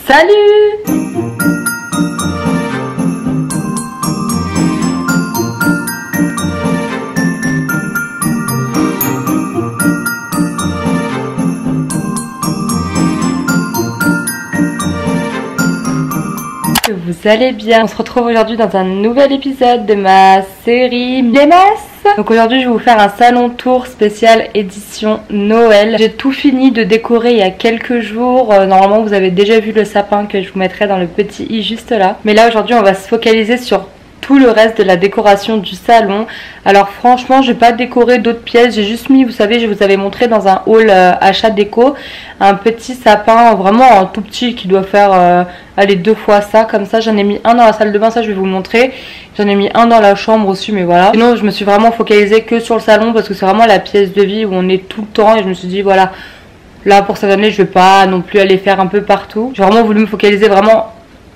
Salut! Vous allez bien? On se retrouve aujourd'hui dans un nouvel épisode de ma série Les Masses. Donc aujourd'hui je vais vous faire un salon tour spécial édition Noël. J'ai tout fini de décorer il y a quelques jours. Normalement vous avez déjà vu le sapin que je vous mettrai dans le petit i juste là. Mais là aujourd'hui on va se focaliser sur tout le reste de la décoration du salon. Alors franchement j'ai pas décoré d'autres pièces, j'ai juste mis, vous savez, je vous avais montré dans un haul achat déco un petit sapin, vraiment un tout petit qui doit faire allez 2 fois ça, comme ça. J'en ai mis un dans la salle de bain, ça je vais vous le montrer. J'en ai mis un dans la chambre aussi, mais voilà. Sinon je me suis vraiment focalisée que sur le salon parce que c'est vraiment la pièce de vie où on est tout le temps, et je me suis dit voilà, là pour cette année je vais pas non plus aller faire un peu partout. J'ai vraiment voulu me focaliser vraiment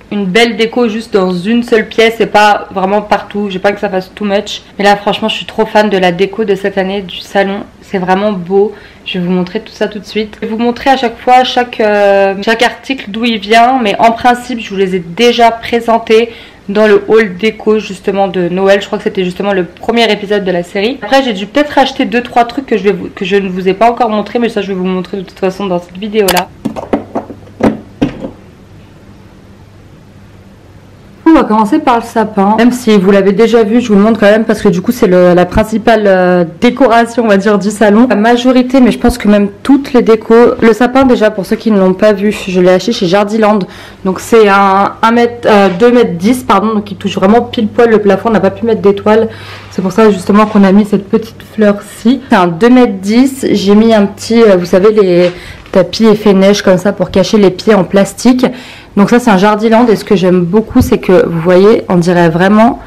une belle déco juste dans une seule pièce et pas vraiment partout. J'ai pas que ça fasse too much. Mais là franchement je suis trop fan de la déco de cette année du salon. C'est vraiment beau. Je vais vous montrer tout ça tout de suite. Je vais vous montrer à chaque fois chaque article d'où il vient. Mais en principe je vous les ai déjà présentés dans le haul déco justement de Noël. Je crois que c'était justement le premier épisode de la série. Après j'ai dû peut-être acheter 2-3 trucs que je ne vous ai pas encore montré. Mais ça je vais vous montrer de toute façon dans cette vidéo là. On va commencer par le sapin, même si vous l'avez déjà vu, je vous le montre quand même parce que du coup c'est la principale décoration on va dire du salon. La majorité, mais je pense que même toutes les décos. Le sapin déjà pour ceux qui ne l'ont pas vu, je l'ai acheté chez Jardiland. Donc c'est un 2,10 m pardon, donc il touche vraiment pile poil le plafond, on n'a pas pu mettre d'étoiles. C'est pour ça justement qu'on a mis cette petite fleur-ci. C'est un 2,10 m, j'ai mis un petit, vous savez les tapis effet neige comme ça pour cacher les pieds en plastique. Donc ça c'est un Jardiland et ce que j'aime beaucoup c'est que vous voyez on dirait vraiment,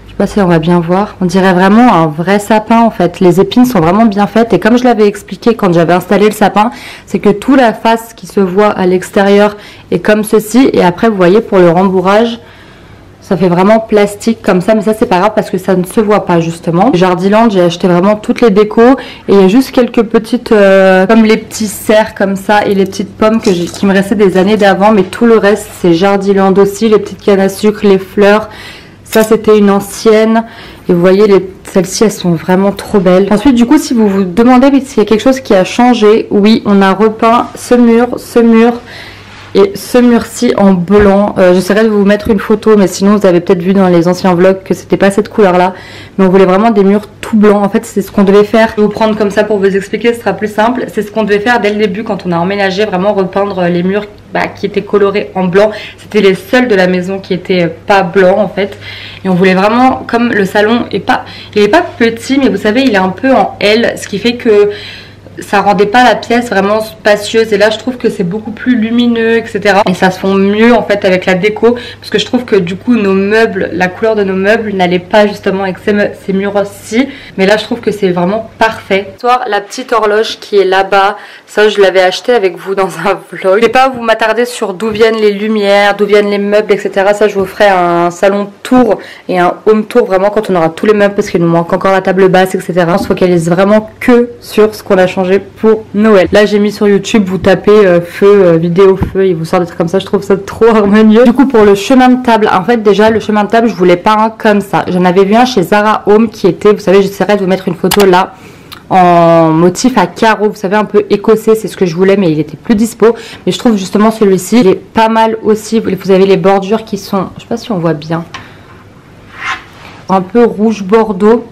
je sais pas si on va bien voir, on dirait vraiment un vrai sapin en fait. Les épines sont vraiment bien faites et comme je l'avais expliqué quand j'avais installé le sapin, c'est que toute la face qui se voit à l'extérieur est comme ceci et après vous voyez pour le rembourrage ça fait vraiment plastique comme ça, mais ça c'est pas grave parce que ça ne se voit pas justement. Jardiland, j'ai acheté vraiment toutes les décos et il y a juste quelques petites comme les petits cerfs comme ça et les petites pommes qui me restaient des années d'avant, mais tout le reste c'est Jardiland aussi, les petites cannes à sucre, les fleurs. Ça c'était une ancienne et vous voyez celles-ci elles sont vraiment trop belles. Ensuite du coup si vous vous demandez s'il y a quelque chose qui a changé, oui on a repeint ce mur et ce mur-ci en blanc. J'essaierai de vous mettre une photo, mais sinon vous avez peut-être vu dans les anciens vlogs que c'était pas cette couleur là, mais on voulait vraiment des murs tout blancs. En fait c'est ce qu'on devait faire, je vais vous prendre comme ça pour vous expliquer, ce sera plus simple. C'est ce qu'on devait faire dès le début quand on a emménagé, vraiment repeindre les murs qui étaient colorés en blanc. C'était les seuls de la maison qui étaient pas blancs en fait, et on voulait vraiment, comme le salon il est pas petit, mais vous savez il est un peu en L, ce qui fait que ça rendait pas la pièce vraiment spacieuse, et là je trouve que c'est beaucoup plus lumineux etc, et ça se fond mieux en fait avec la déco parce que je trouve que du coup nos meubles, la couleur de nos meubles n'allait pas justement avec ces murs-ci, mais là je trouve que c'est vraiment parfait. La petite horloge qui est là-bas, ça je l'avais acheté avec vous dans un vlog. Je vais pas vous m'attarder sur d'où viennent les lumières, d'où viennent les meubles etc, ça je vous ferai un salon tour et un home tour vraiment quand on aura tous les meubles parce qu'il nous manque encore la table basse etc. On se focalise vraiment que sur ce qu'on a changé pour Noël. Là j'ai mis sur YouTube, vous tapez feu, vidéo feu, il vous sort des trucs comme ça, je trouve ça trop harmonieux. Du coup pour le chemin de table, en fait déjà le chemin de table je voulais pas un comme ça, j'en avais vu un chez Zara Home qui était, vous savez j'essaierai de vous mettre une photo là, en motif à carreaux, vous savez un peu écossais, c'est ce que je voulais mais il était plus dispo. Mais je trouve justement celui-ci il est pas mal aussi, vous avez les bordures qui sont, je sais pas si on voit bien, un peu rouge bordeaux.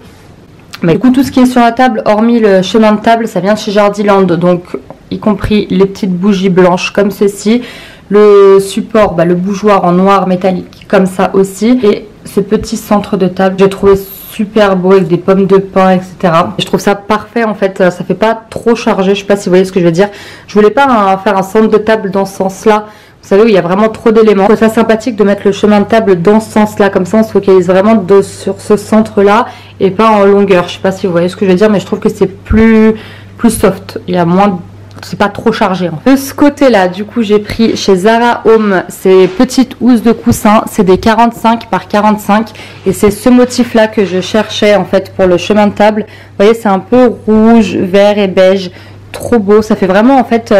Mais du coup tout ce qui est sur la table hormis le chemin de table ça vient de chez Jardiland, donc y compris les petites bougies blanches comme ceci, le support, le bougeoir en noir métallique comme ça aussi, et ce petit centre de table j'ai trouvé super beau avec des pommes de pin etc. Et je trouve ça parfait en fait, ça fait pas trop chargé, je sais pas si vous voyez ce que je veux dire. Je voulais pas faire un centre de table dans ce sens là, vous savez où il y a vraiment trop d'éléments. Je trouve ça sympathique de mettre le chemin de table dans ce sens là, comme ça on se focalise vraiment sur ce centre là et pas en longueur. Je sais pas si vous voyez ce que je veux dire, mais je trouve que c'est plus soft, il y a moins, c'est pas trop chargé en fait. De ce côté là du coup j'ai pris chez Zara Home ces petites housses de coussin, c'est des 45 par 45 et c'est ce motif là que je cherchais en fait pour le chemin de table. Vous voyez c'est un peu rouge, vert et beige, trop beau, ça fait vraiment en fait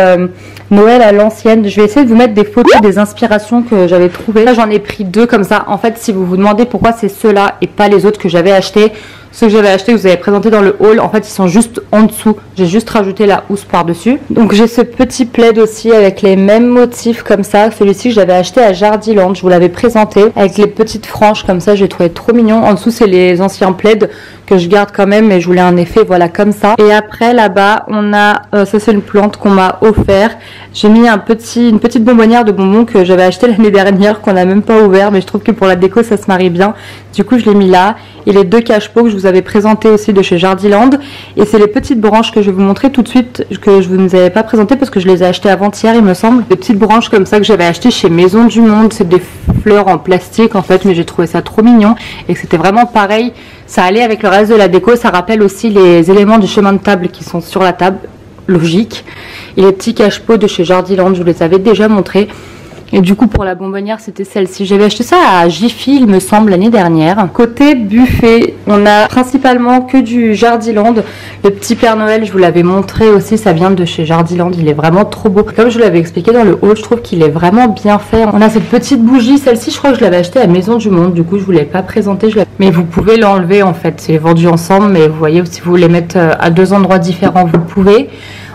Noël à l'ancienne. Je vais essayer de vous mettre des photos des inspirations que j'avais trouvées. Là j'en ai pris 2 comme ça. En fait si vous vous demandez pourquoi c'est ceux-là et pas les autres que j'avais achetés, ceux que j'avais achetés, que vous avez présenté dans le haul, en fait ils sont juste en dessous. J'ai juste rajouté la housse par dessus. Donc j'ai ce petit plaid aussi avec les mêmes motifs comme ça. Celui-ci que j'avais acheté à Jardiland, je vous l'avais présenté avec les petites franges comme ça, j'ai trouvé trop mignon. En dessous c'est les anciens plaids que je garde quand même, mais je voulais un effet voilà comme ça. Et après là-bas on a ça c'est une plante qu'on m'a offert. J'ai mis une petite bonbonnière de bonbons que j'avais acheté l'année dernière, qu'on n'a même pas ouvert, mais je trouve que pour la déco ça se marie bien. Du coup je l'ai mis là. Et les 2 cache-pots que je vous avais présentés aussi de chez Jardiland. Et c'est les petites branches que je vais vous montrer tout de suite, que je ne vous avais pas présentées parce que je les ai achetées avant-hier il me semble. Des petites branches comme ça que j'avais achetées chez Maison du Monde. C'est des fleurs en plastique en fait, mais j'ai trouvé ça trop mignon. Et que c'était vraiment pareil, ça allait avec le reste de la déco. Ça rappelle aussi les éléments du chemin de table qui sont sur la table, logique. Et les petits cache-pots de chez Jardiland, je vous les avais déjà montrés. Et du coup pour la bonbonnière c'était celle-ci. J'avais acheté ça à Jiffy il me semble l'année dernière. Côté buffet, on a principalement que du Jardiland. Le petit Père Noël je vous l'avais montré aussi, ça vient de chez Jardiland. Il est vraiment trop beau. Comme je vous l'avais expliqué dans le haul, je trouve qu'il est vraiment bien fait. On a cette petite bougie, celle-ci je crois que je l'avais achetée à Maison du Monde. Du coup je vous l'ai pas présentée, mais vous pouvez l'enlever en fait. C'est vendu ensemble, mais vous voyez si vous voulez mettre à 2 endroits différents vous le pouvez.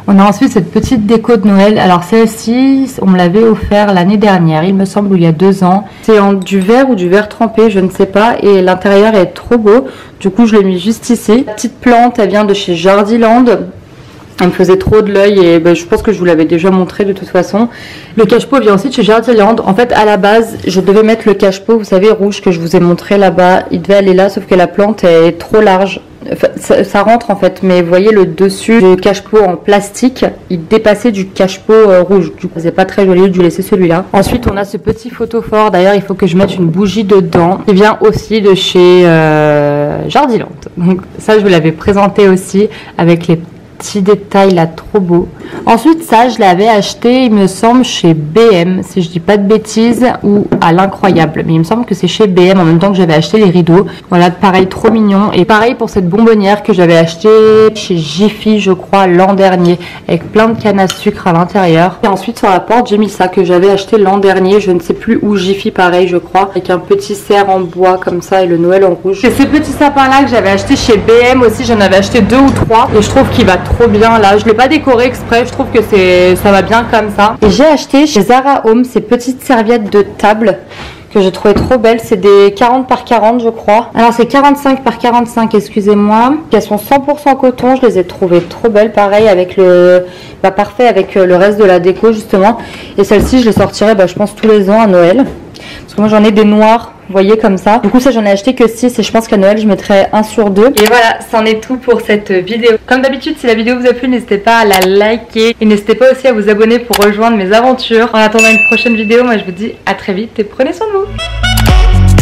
On a ensuite cette petite déco de Noël. Alors celle-ci, on me l'avait offert l'année dernière, il me semble, ou il y a 2 ans. C'est en du verre ou du verre trempé, je ne sais pas. Et l'intérieur est trop beau. Du coup, je l'ai mis juste ici. La petite plante, elle vient de chez Jardiland. Elle me faisait trop de l'œil et je pense que je vous l'avais déjà montré de toute façon. Le cache-pot vient aussi de chez Jardiland. En fait, à la base, je devais mettre le cache-pot, vous savez, rouge que je vous ai montré là-bas. Il devait aller là, sauf que la plante est trop large. Enfin, ça rentre en fait, mais vous voyez le dessus du cache-pot en plastique, il dépassait du cache-pot rouge. Du coup, c'est pas très joli, je vais laisser celui-là. Ensuite, on a ce petit photophore. D'ailleurs, il faut que je mette une bougie dedans. Il vient aussi de chez Jardiland. Donc ça, je vous l'avais présenté aussi avec les petits détails là, trop beau. Ensuite, ça, je l'avais acheté, il me semble, chez BM, si je dis pas de bêtises, ou à l'Incroyable. Mais il me semble que c'est chez BM en même temps que j'avais acheté les rideaux. Voilà, pareil, trop mignon. Et pareil pour cette bonbonnière que j'avais acheté chez Jiffy, je crois, l'an dernier, avec plein de canne à sucre à l'intérieur. Et ensuite, sur la porte, j'ai mis ça que j'avais acheté l'an dernier, je ne sais plus où, Jiffy, pareil, je crois, avec un petit cerf en bois comme ça et le Noël en rouge. Et ces petits sapins là que j'avais acheté chez BM aussi, j'en avais acheté 2 ou 3 et je trouve qu'il va trop bien là. Je l'ai pas décoré exprès, je trouve que ça va bien comme ça. Et j'ai acheté chez Zara Home ces petites serviettes de table que j'ai trouvé trop belles. C'est des 40 par 40 je crois. Alors c'est 45 par 45, excusez-moi. Elles sont 100% coton, je les ai trouvées trop belles. Pareil avec parfait avec le reste de la déco justement. Et celle-ci je les sortirai je pense tous les ans à Noël. Parce que moi j'en ai des noirs, vous voyez comme ça. Du coup ça j'en ai acheté que 6 et je pense qu'à Noël je mettrai 1 sur 2. Et voilà, c'en est tout pour cette vidéo. Comme d'habitude, si la vidéo vous a plu, n'hésitez pas à la liker. Et n'hésitez pas aussi à vous abonner pour rejoindre mes aventures. En attendant une prochaine vidéo, moi je vous dis à très vite et prenez soin de vous.